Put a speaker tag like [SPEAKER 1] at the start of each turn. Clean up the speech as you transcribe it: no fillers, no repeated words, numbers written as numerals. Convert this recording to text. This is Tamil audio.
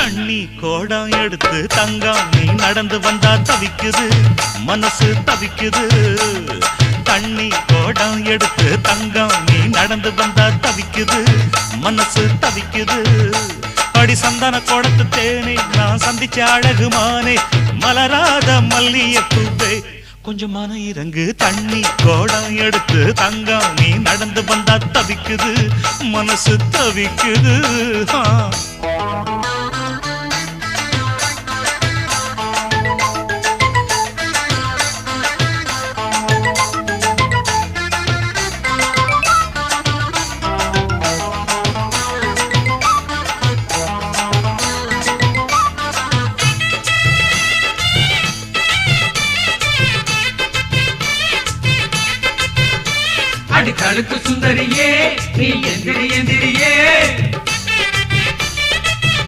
[SPEAKER 1] தண்ணி கோடம் எடுத்து தங்கம் நீ நடந்து வந்தா தவிக்குது மனசு தவிக்குது தண்ணி கோடம் எடுத்து தங்கம் நீ நடந்து வந்தா தவிக்குது மனசு தவிக்குது அடி சந்தன கோடத்து தேனே நான் சந்திச்ச அழகுமானே மலராத மல்லியப்பூவே கொஞ்சம் மன இறங்கு தண்ணி கோடம் எடுத்து தங்கம் நீ நடந்து வந்தா தவிக்குது மனசு தவிக்குது
[SPEAKER 2] அடி தடுக்கு சுந்தரியே நீ